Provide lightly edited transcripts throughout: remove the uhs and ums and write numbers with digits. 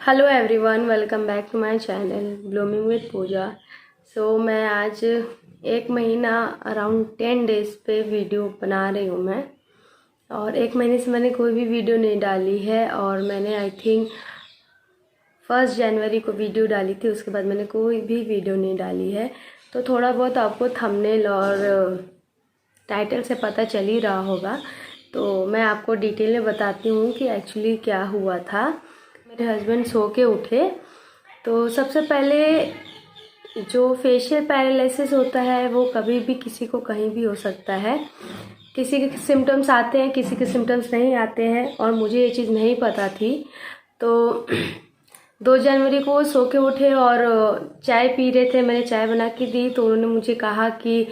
Hello everyone, welcome back to my channel blooming with Pooja. मैं आज एक महीना अराउंड 10 डेज़ पे वीडियो बना रही हूँ मैं। और एक महीने से मैंने कोई भी वीडियो नहीं डाली है और मैंने आई थिंक 1 जनवरी को वीडियो डाली थी। उसके बाद मैंने कोई भी वीडियो नहीं डाली है। तो थोड़ा बहुत आपको थंबनेल और टाइटल से पता चल ही रहा होगा। तो मैं आपको डिटेल में बताती हूँ कि एक्चुअली क्या हुआ था। मेरे हस्बैंड सो के उठे तो सबसे पहले जो फेशियल पैरालिसिस होता है वो कभी भी किसी को कहीं भी हो सकता है। किसी के सिम्टम्स आते हैं, किसी के सिम्टम्स नहीं आते हैं और मुझे ये चीज़ नहीं पता थी। तो 2 जनवरी को सो के उठे और चाय पी रहे थे। मैंने चाय बना के दी तो उन्होंने मुझे कहा कि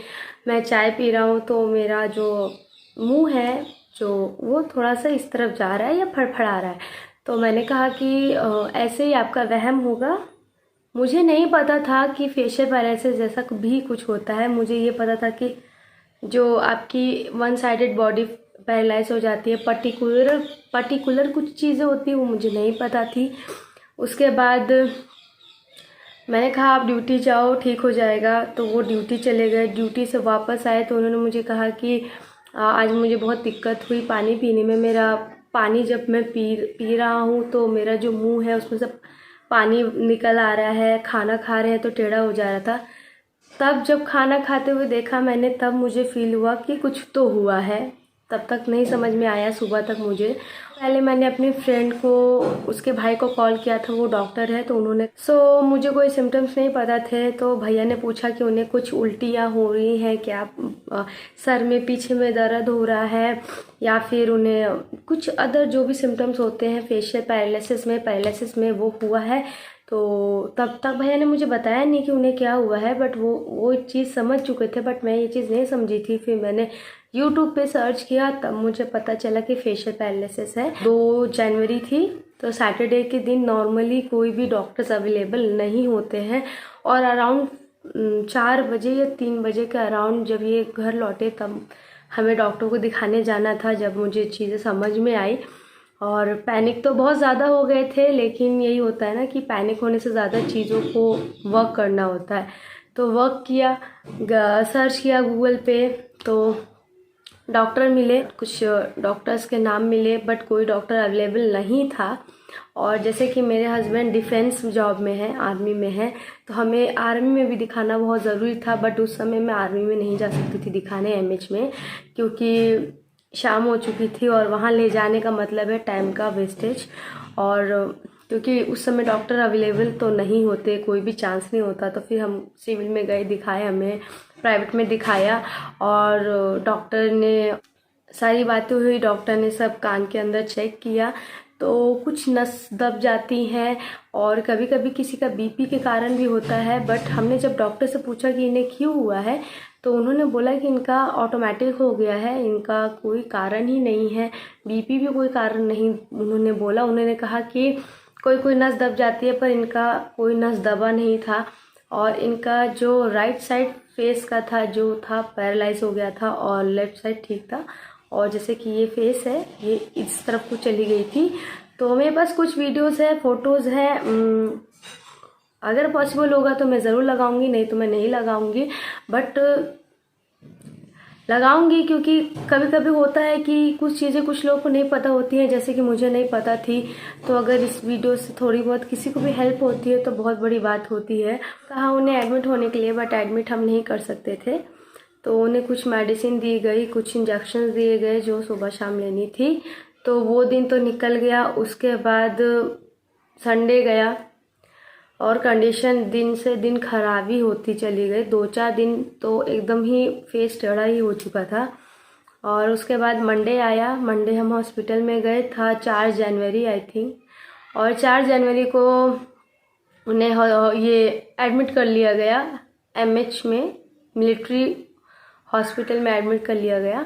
मैं चाय पी रहा हूँ तो मेरा जो मुंह है जो वो थोड़ा सा इस तरफ जा रहा है या फड़फड़ा रहा है। तो मैंने कहा कि ऐसे ही आपका वहम होगा। मुझे नहीं पता था कि फेशियल पैरालिसिस जैसा भी कुछ होता है। मुझे ये पता था कि जो आपकी वन साइडेड बॉडी पैरालाइज हो जाती है, पर्टिकुलर कुछ चीज़ें होती है, वो मुझे नहीं पता थी। उसके बाद मैंने कहा आप ड्यूटी जाओ, ठीक हो जाएगा। तो वो ड्यूटी चले गए। ड्यूटी से वापस आए तो उन्होंने मुझे कहा कि आज मुझे बहुत दिक्कत हुई पानी पीने में। मेरा पानी जब मैं पी रहा हूँ तो मेरा जो मुंह है उसमें से पानी निकल आ रहा है। खाना खा रहे हैं तो टेढ़ा हो जा रहा था। तब जब खाना खाते हुए देखा मैंने, तब मुझे फील हुआ कि कुछ तो हुआ है। तब तक नहीं समझ में आया। सुबह तक मुझे पहले मैंने अपनी फ्रेंड को, उसके भाई को कॉल किया था, वो डॉक्टर है। तो उन्होंने मुझे कोई सिम्टम्स नहीं पता थे। तो भैया ने पूछा कि उन्हें कुछ उल्टियाँ हो रही हैं क्या, सर में पीछे में दर्द हो रहा है या फिर उन्हें कुछ अदर जो भी सिम्टम्स होते हैं फेशियल पैरालिसिस में वो हुआ है। तो तब तक भैया ने मुझे बताया नहीं कि उन्हें क्या हुआ है, बट वो चीज़ समझ चुके थे। बट मैं ये चीज़ नहीं समझी थी। फिर मैंने यूट्यूब पे सर्च किया, तब मुझे पता चला कि फेशियल पैरालिसिस है। 2 जनवरी थी तो सैटरडे के दिन नॉर्मली कोई भी डॉक्टर्स अवेलेबल नहीं होते हैं। और अराउंड 4 बजे या 3 बजे के अराउंड जब ये घर लौटे तब हमें डॉक्टर को दिखाने जाना था। जब मुझे चीज़ें समझ में आई और पैनिक तो बहुत ज़्यादा हो गए थे, लेकिन यही होता है ना कि पैनिक होने से ज़्यादा चीज़ों को वर्क करना होता है। तो वर्क किया, सर्च किया गूगल पे, तो डॉक्टर मिले, कुछ डॉक्टर्स के नाम मिले, बट कोई डॉक्टर अवेलेबल नहीं था। और जैसे कि मेरे हस्बैंड डिफेंस जॉब में है, आर्मी में है, तो हमें आर्मी में भी दिखाना बहुत ज़रूरी था। बट उस समय मैं आर्मी में नहीं जा सकती थी दिखाने एमएच में, क्योंकि शाम हो चुकी थी और वहाँ ले जाने का मतलब है टाइम का वेस्टेज। और क्योंकि उस समय डॉक्टर अवेलेबल तो नहीं होते, कोई भी चांस नहीं होता। तो फिर हम सिविल में गए, दिखाए, हमें प्राइवेट में दिखाया और डॉक्टर ने सारी बातें हुई। डॉक्टर ने सब कान के अंदर चेक किया तो कुछ नस दब जाती हैं और कभी कभी किसी का बीपी के कारण भी होता है। बट हमने जब डॉक्टर से पूछा कि इन्हें क्यों हुआ है तो उन्होंने बोला कि इनका ऑटोमेटिक हो गया है, इनका कोई कारण ही नहीं है, बीपी भी कोई कारण नहीं उन्होंने बोला। उन्होंने कहा कि कोई नस दब जाती है, पर इनका कोई नस दबा नहीं था और इनका जो राइट साइड फेस का था जो था पैरालाइज हो गया था और लेफ्ट साइड ठीक था। और जैसे कि ये फेस है ये इस तरफ को चली गई थी। तो मेरे पास कुछ वीडियोस है, फोटोज़ हैं। अगर पॉसिबल होगा तो मैं ज़रूर लगाऊंगी, नहीं तो मैं नहीं लगाऊंगी। बट लगाऊंगी क्योंकि कभी कभी होता है कि कुछ चीज़ें कुछ लोगों को नहीं पता होती हैं, जैसे कि मुझे नहीं पता थी। तो अगर इस वीडियो से थोड़ी बहुत किसी को भी हेल्प होती है तो बहुत बड़ी बात होती है। कहा उन्हें एडमिट होने के लिए, बट एडमिट हम नहीं कर सकते थे। तो उन्हें कुछ मेडिसिन दी गई, कुछ इंजेक्शन दिए गए जो सुबह शाम लेनी थी। तो वो दिन तो निकल गया। उसके बाद संडे गया और कंडीशन दिन से दिन खराब ही होती चली गई। 2-4 दिन तो एकदम ही फेस टेढ़ा ही हो चुका था। और उसके बाद मंडे आया। मंडे हम हॉस्पिटल में गए, था 4 जनवरी आई थिंक। और 4 जनवरी को उन्हें ये एडमिट कर लिया गया एमएच में, मिलिट्री हॉस्पिटल में एडमिट कर लिया गया,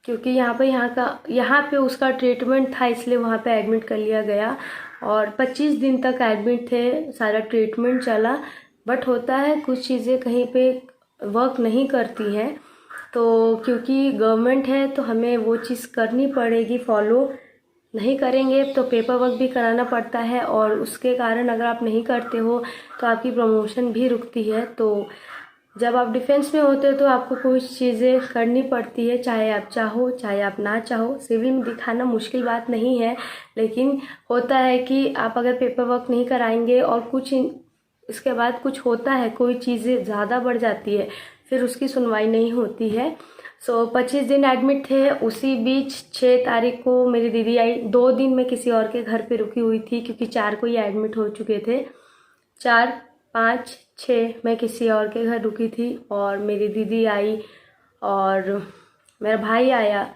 क्योंकि यहाँ पे उसका ट्रीटमेंट था, इसलिए वहाँ पे एडमिट कर लिया गया। और 25 दिन तक एडमिट थे, सारा ट्रीटमेंट चला। बट होता है कुछ चीज़ें कहीं पे वर्क नहीं करती हैं, तो क्योंकि गवर्नमेंट है तो हमें वो चीज़ करनी पड़ेगी फॉलो। नहीं करेंगे तो पेपर वर्क भी कराना पड़ता है, और उसके कारण अगर आप नहीं करते हो तो आपकी प्रमोशन भी रुकती है। तो जब आप डिफेंस में होते हो तो आपको कुछ चीज़ें करनी पड़ती है, चाहे आप चाहो चाहे आप ना चाहो। सिविल में दिखाना मुश्किल बात नहीं है, लेकिन होता है कि आप अगर पेपर वर्क नहीं कराएंगे और कुछ इसके बाद कुछ होता है, कोई चीज़ें ज़्यादा बढ़ जाती है, फिर उसकी सुनवाई नहीं होती है। 25 दिन एडमिट थे। उसी बीच 6 तारीख को मेरी दीदी आई। 2 दिन मैं किसी और के घर पे रुकी हुई थी, क्योंकि 4 को ही एडमिट हो चुके थे। 4, 5, 6 मैं किसी और के घर रुकी थी, और मेरी दीदी आई और मेरा भाई आया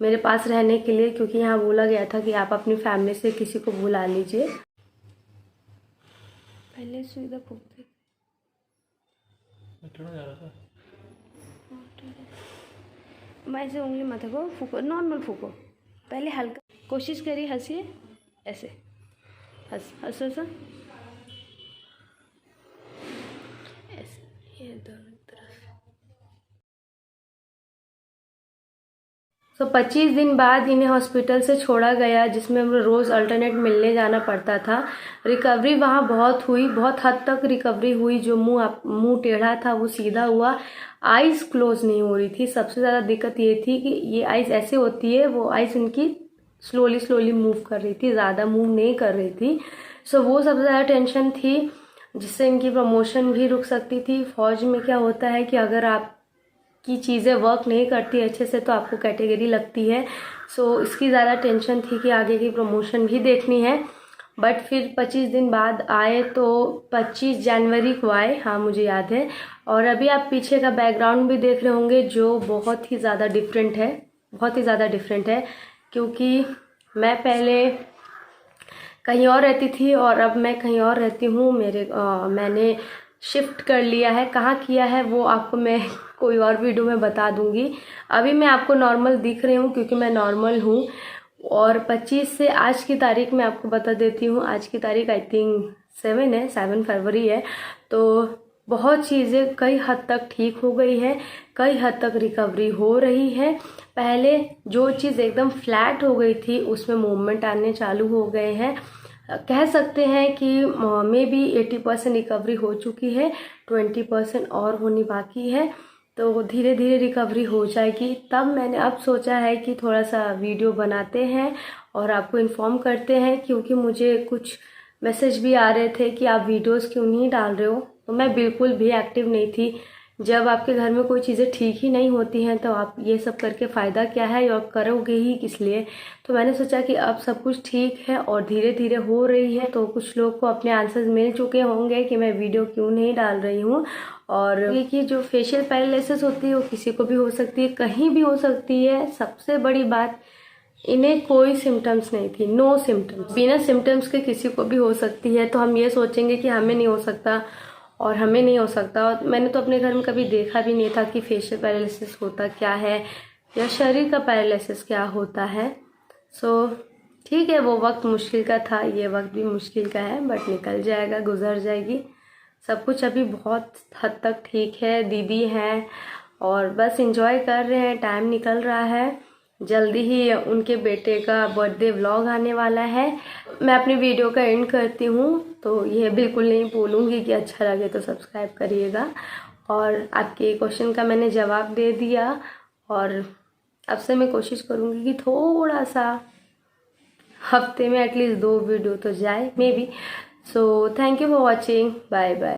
मेरे पास रहने के लिए, क्योंकि यहाँ बोला गया था कि आप अपनी फैमिली से किसी को बुला लीजिए। पहले सुविधा फूकते मैं ऐसे उंगली माथा को फूको, नॉर्मल फूको, पहले हल्का, कोशिश करिए हंसिए, ऐसे हंस हंस हंस ऐसे, ये दोनों तरफ। 25 दिन बाद इन्हें हॉस्पिटल से छोड़ा गया, जिसमें हम रोज़ अल्टरनेट मिलने जाना पड़ता था। रिकवरी वहाँ बहुत हुई, बहुत हद तक रिकवरी हुई। जो मुंह टेढ़ा था वो सीधा हुआ, आइज़ क्लोज नहीं हो रही थी। सबसे ज़्यादा दिक्कत ये थी कि ये आइज़ ऐसे होती है, वो आइज़ उनकी स्लोली मूव कर रही थी, ज़्यादा मूव नहीं कर रही थी। वो सबसे ज़्यादा टेंशन थी, जिससे इनकी प्रमोशन भी रुक सकती थी। फौज में क्या होता है कि अगर आप की चीज़ें वर्क नहीं करती अच्छे से तो आपको कैटेगरी लगती है। इसकी ज़्यादा टेंशन थी कि आगे की प्रमोशन भी देखनी है। बट फिर 25 दिन बाद आए, तो 25 जनवरी को आए, हाँ मुझे याद है। और अभी आप पीछे का बैकग्राउंड भी देख रहे होंगे, जो बहुत ही ज़्यादा डिफरेंट है, बहुत ही ज़्यादा डिफरेंट है। क्योंकि मैं पहले कहीं और रहती थी और अब मैं कहीं और रहती हूँ। मैंने शिफ्ट कर लिया है। कहाँ किया है वो आपको मैं कोई और वीडियो में बता दूंगी। अभी मैं आपको नॉर्मल दिख रही हूँ क्योंकि मैं नॉर्मल हूँ। और 25 से आज की तारीख मैं आपको बता देती हूँ। आज की तारीख आई थिंक 7 फरवरी है। तो बहुत चीज़ें कई हद तक ठीक हो गई है, कई हद तक रिकवरी हो रही है। पहले जो चीज़ एकदम फ्लैट हो गई थी उसमें मूवमेंट आने चालू हो गए हैं। कह सकते हैं कि मे बी 80% रिकवरी हो चुकी है, 20% और होनी बाकी है। तो धीरे धीरे रिकवरी हो जाएगी। तब मैंने अब सोचा है कि थोड़ा सा वीडियो बनाते हैं और आपको इन्फॉर्म करते हैं, क्योंकि मुझे कुछ मैसेज भी आ रहे थे कि आप वीडियोस क्यों नहीं डाल रहे हो। तो मैं बिल्कुल भी एक्टिव नहीं थी। जब आपके घर में कोई चीज़ें ठीक ही नहीं होती हैं तो आप ये सब करके फ़ायदा क्या है, और करोगे ही किस लिए। तो मैंने सोचा कि अब सब कुछ ठीक है और धीरे धीरे हो रही है। तो कुछ लोग को अपने आंसर्स मिल चुके होंगे कि मैं वीडियो क्यों नहीं डाल रही हूँ। और ये जो फेशियल पैरालिसिस होती है वो किसी को भी हो सकती है, कहीं भी हो सकती है। सबसे बड़ी बात, इन्हें कोई सिम्टम्स नहीं थी, नो सिम्टम्स। बिना सिम्टम्स के किसी को भी हो सकती है। तो हम ये सोचेंगे कि हमें नहीं हो सकता और हमें नहीं हो सकता। और मैंने तो अपने घर में कभी देखा भी नहीं था कि फेशियल पैरालिसिस होता क्या है या शरीर का पैरालिसिस क्या होता है। ठीक है, वो वक्त मुश्किल का था, ये वक्त भी मुश्किल का है, बट निकल जाएगा, गुजर जाएगी। सब कुछ अभी बहुत हद तक ठीक है। दीदी हैं और बस एंजॉय कर रहे हैं, टाइम निकल रहा है। जल्दी ही उनके बेटे का बर्थडे व्लॉग आने वाला है। मैं अपनी वीडियो का एंड करती हूँ। तो ये बिल्कुल नहीं बोलूँगी कि अच्छा लगे तो सब्सक्राइब करिएगा। और आपके क्वेश्चन का मैंने जवाब दे दिया, और अब से मैं कोशिश करूँगी कि थोड़ा सा हफ्ते में एटलीस्ट 2 वीडियो तो जाए maybe. Thank you for watching, bye bye.